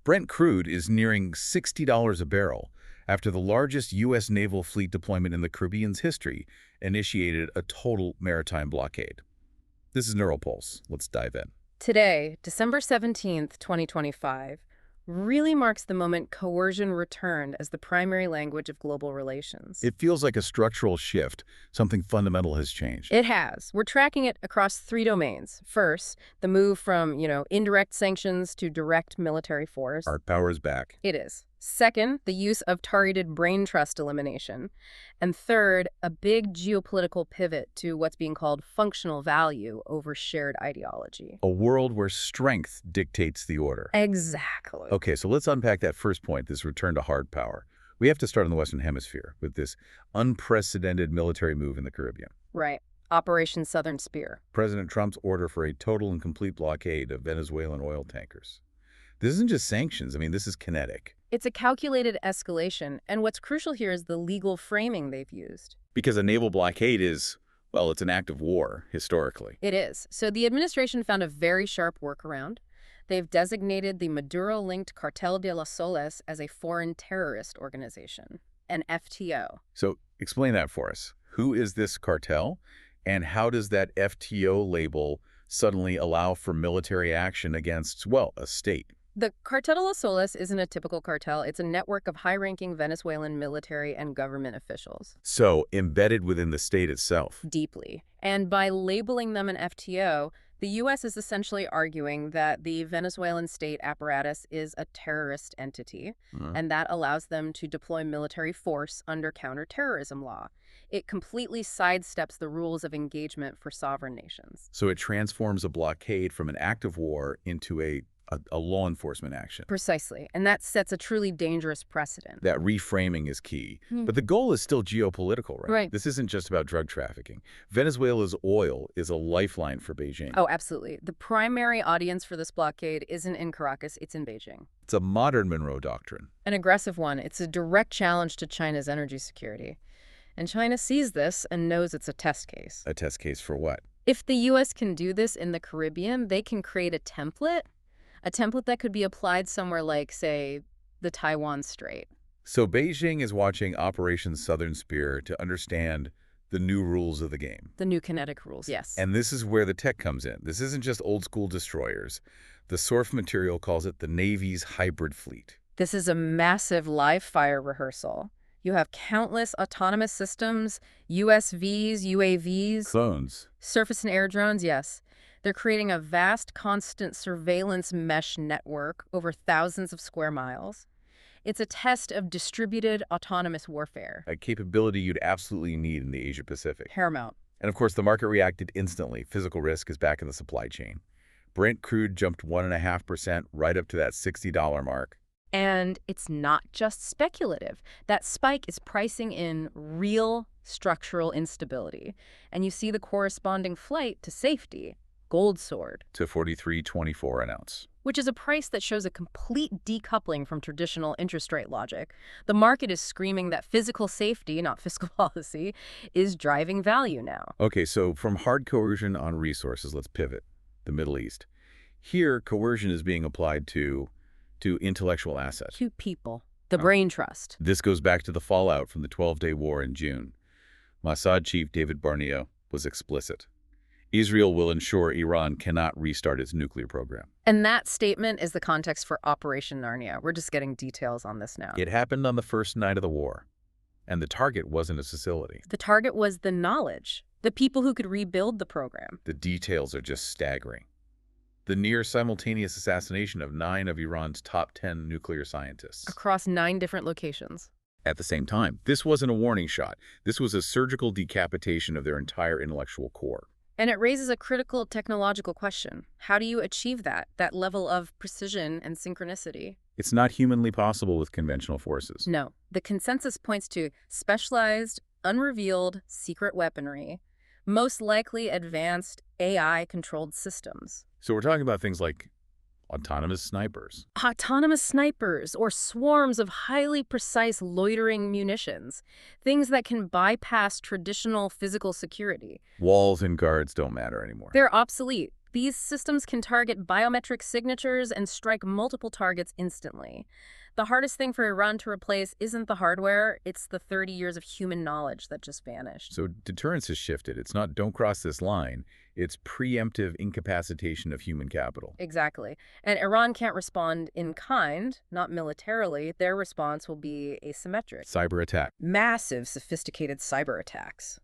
Brent crude is nearing $60 a barrel after the largest U.S. naval fleet deployment in the Caribbean's history initiated a total maritime blockade. This is Neuropulse. Let's dive in. Today, December 17th, 2025, really marks the moment coercion returned as the primary language of global relations. It feels like a structural shift. Something fundamental has changed. It has. We're tracking it across three domains. First, the move from, indirect sanctions to direct military force. Our power is back. It is. Second, the use of targeted brain trust elimination. And third, a big geopolitical pivot to what's being called functional value over shared ideology. A world where strength dictates the order. Exactly. Okay, so let's unpack that first point, this return to hard power. We have to start in the Western Hemisphere with this unprecedented military move in the Caribbean. Right. Operation Southern Spear. President Trump's order for a total and complete blockade of Venezuelan oil tankers. This isn't just sanctions. This is kinetic. It's a calculated escalation, and what's crucial here is the legal framing they've used. Because a naval blockade is, well, it's an act of war, historically. It is. So the administration found a very sharp workaround. They've designated the Maduro-linked Cartel de los Soles as a foreign terrorist organization, an FTO. So explain that for us. Who is this cartel, and how does that FTO label suddenly allow for military action against, well, a state? The Cartel de los Soles isn't a typical cartel. It's a network of high-ranking Venezuelan military and government officials. So embedded within the state itself. Deeply. And by labeling them an FTO, the U.S. is essentially arguing that the Venezuelan state apparatus is a terrorist entity, and that allows them to deploy military force under counterterrorism law. It completely sidesteps the rules of engagement for sovereign nations. So it transforms a blockade from an act of war into a law enforcement action. Precisely. And that sets a truly dangerous precedent. That reframing is key. But the goal is still geopolitical, right? Right. This isn't just about drug trafficking. Venezuela's oil is a lifeline for Beijing. Oh, absolutely. The primary audience for this blockade isn't in Caracas, it's in Beijing. It's a modern Monroe Doctrine. An aggressive one. It's a direct challenge to China's energy security. And China sees this and knows it's a test case. A test case for what? If the U.S. can do this in the Caribbean, they can create a template that could be applied somewhere like, say, the Taiwan Strait. So Beijing is watching Operation Southern Spear to understand the new rules of the game. The new kinetic rules, yes. And this is where the tech comes in. This isn't just old-school destroyers. The source material calls it the Navy's hybrid fleet. This is a massive live-fire rehearsal. You have countless autonomous systems, USVs, UAVs. Clones. Surface and air drones, yes. They're creating a vast, constant surveillance mesh network over thousands of square miles. It's a test of distributed autonomous warfare. A capability you'd absolutely need in the Asia-Pacific. Paramount. And of course, the market reacted instantly. Physical risk is back in the supply chain. Brent crude jumped 1.5% right up to that $60 mark. And it's not just speculative. That spike is pricing in real structural instability. And you see the corresponding flight to safety. Gold soared to $43.24 an ounce, which is a price that shows a complete decoupling from traditional interest rate logic. The market is screaming that physical safety, not fiscal policy, is driving value now. Okay, so from hard coercion on resources, let's pivot. The Middle East. Here, coercion is being applied to intellectual assets. To people. The brain trust. This goes back to the fallout from the 12-day war in June. Mossad chief David Barnea was explicit. Israel will ensure Iran cannot restart its nuclear program. And that statement is the context for Operation Narnia. We're just getting details on this now. It happened on the first night of the war, and the target wasn't a facility. The target was the knowledge, the people who could rebuild the program. The details are just staggering. The near-simultaneous assassination of 9 of Iran's top 10 nuclear scientists. Across 9 different locations. At the same time, this wasn't a warning shot. This was a surgical decapitation of their entire intellectual core. And it raises a critical technological question. How do you achieve that level of precision and synchronicity? It's not humanly possible with conventional forces. No. The consensus points to specialized, unrevealed, secret weaponry, most likely advanced AI-controlled systems. So we're talking about things like autonomous snipers. Autonomous snipers or swarms of highly precise loitering munitions. Things that can bypass traditional physical security. Walls and guards don't matter anymore. They're obsolete. These systems can target biometric signatures and strike multiple targets instantly. The hardest thing for Iran to replace isn't the hardware, it's the 30 years of human knowledge that just vanished. So deterrence has shifted. It's not don't cross this line. It's preemptive incapacitation of human capital. Exactly. And Iran can't respond in kind, not militarily. Their response will be asymmetric. Cyber attack. Massive, sophisticated cyber attacks,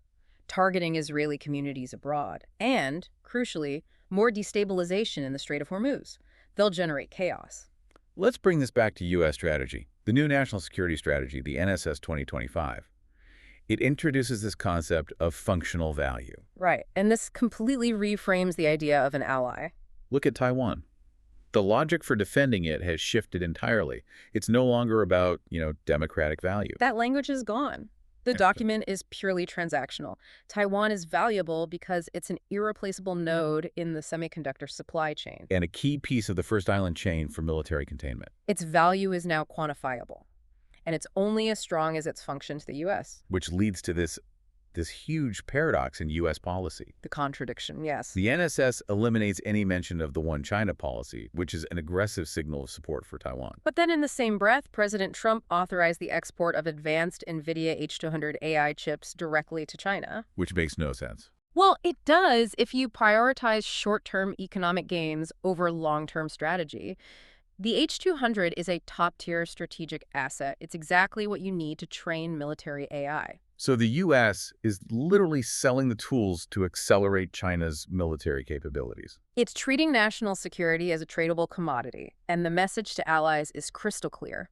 targeting Israeli communities abroad, and, crucially, more destabilization in the Strait of Hormuz. They'll generate chaos. Let's bring this back to U.S. strategy. The new National Security Strategy, the NSS 2025. It introduces this concept of functional value. Right, and this completely reframes the idea of an ally. Look at Taiwan. The logic for defending it has shifted entirely. It's no longer about, democratic value. That language is gone. The document is purely transactional. Taiwan is valuable because it's an irreplaceable node in the semiconductor supply chain. And a key piece of the first island chain for military containment. Its value is now quantifiable, and it's only as strong as its function to the U.S. Which leads to this huge paradox in U.S. policy. The contradiction, yes. The NSS eliminates any mention of the One China policy, which is an aggressive signal of support for Taiwan. But then in the same breath, President Trump authorized the export of advanced Nvidia H200 AI chips directly to China. Which makes no sense. Well, it does if you prioritize short-term economic gains over long-term strategy. The H200 is a top-tier strategic asset. It's exactly what you need to train military AI. So the U.S. is literally selling the tools to accelerate China's military capabilities. It's treating national security as a tradable commodity, and the message to allies is crystal clear.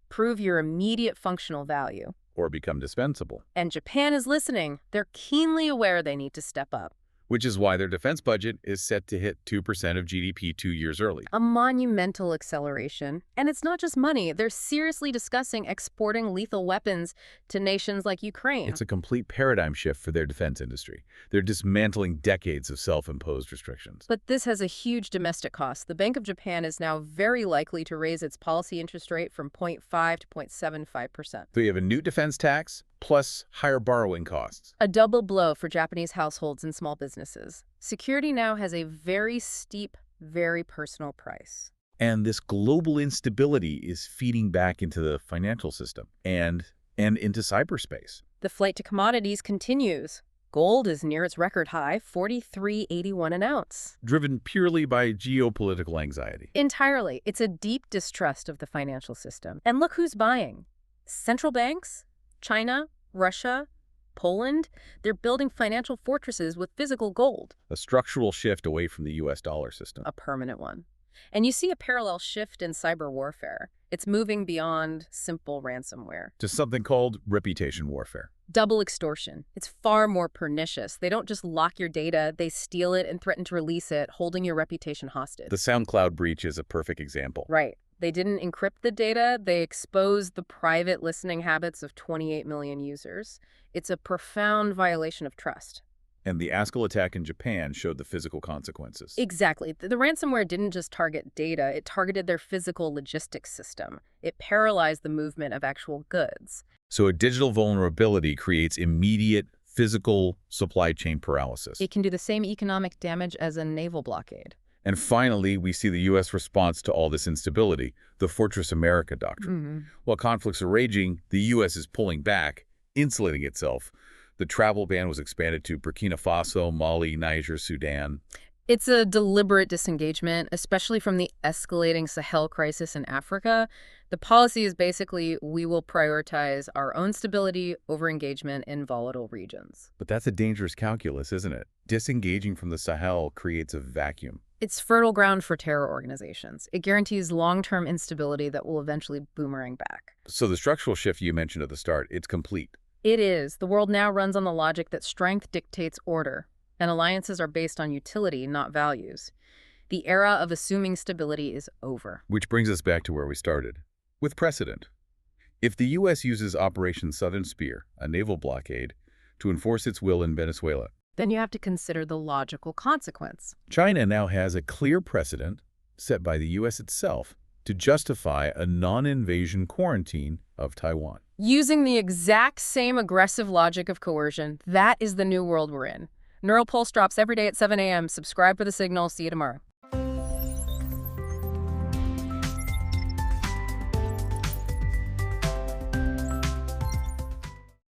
Prove your immediate functional value. Or become dispensable. And Japan is listening. They're keenly aware they need to step up. Which is why their defense budget is set to hit 2% of GDP 2 years early. A monumental acceleration. And it's not just money. They're seriously discussing exporting lethal weapons to nations like Ukraine. It's a complete paradigm shift for their defense industry. They're dismantling decades of self-imposed restrictions. But this has a huge domestic cost. The Bank of Japan is now very likely to raise its policy interest rate from 0.5 to 0.75%. So you have a new defense tax, plus higher borrowing costs. A double blow for Japanese households and small businesses. Security now has a very steep, very personal price. And this global instability is feeding back into the financial system and into cyberspace. The flight to commodities continues. Gold is near its record high, $43.81 an ounce. Driven purely by geopolitical anxiety. Entirely. It's a deep distrust of the financial system. And look who's buying. Central banks? China, Russia, Poland, they're building financial fortresses with physical gold. A structural shift away from the U.S. dollar system. A permanent one. And you see a parallel shift in cyber warfare. It's moving beyond simple ransomware to something called reputation warfare. Double extortion. It's far more pernicious. They don't just lock your data, they steal it and threaten to release it, holding your reputation hostage. The SoundCloud breach is a perfect example. Right. They didn't encrypt the data, they exposed the private listening habits of 28 million users. It's a profound violation of trust. And the Askell attack in Japan showed the physical consequences. Exactly. The ransomware didn't just target data, it targeted their physical logistics system. It paralyzed the movement of actual goods. So a digital vulnerability creates immediate physical supply chain paralysis. It can do the same economic damage as a naval blockade. And finally, we see the U.S. response to all this instability, the Fortress America doctrine. Mm-hmm. While conflicts are raging, the U.S. is pulling back, insulating itself. The travel ban was expanded to Burkina Faso, Mali, Niger, Sudan. It's a deliberate disengagement, especially from the escalating Sahel crisis in Africa. The policy is basically, we will prioritize our own stability over engagement in volatile regions. But that's a dangerous calculus, isn't it? Disengaging from the Sahel creates a vacuum. It's fertile ground for terror organizations. It guarantees long-term instability that will eventually boomerang back. So the structural shift you mentioned at the start, it's complete. It is. The world now runs on the logic that strength dictates order, and alliances are based on utility, not values. The era of assuming stability is over. Which brings us back to where we started, with precedent. If the U.S. uses Operation Southern Spear, a naval blockade, to enforce its will in Venezuela, then you have to consider the logical consequence. China now has a clear precedent set by the U.S. itself to justify a non-invasion quarantine of Taiwan. Using the exact same aggressive logic of coercion, that is the new world we're in. Neural Pulse drops every day at 7 a.m. Subscribe for the signal. See you tomorrow.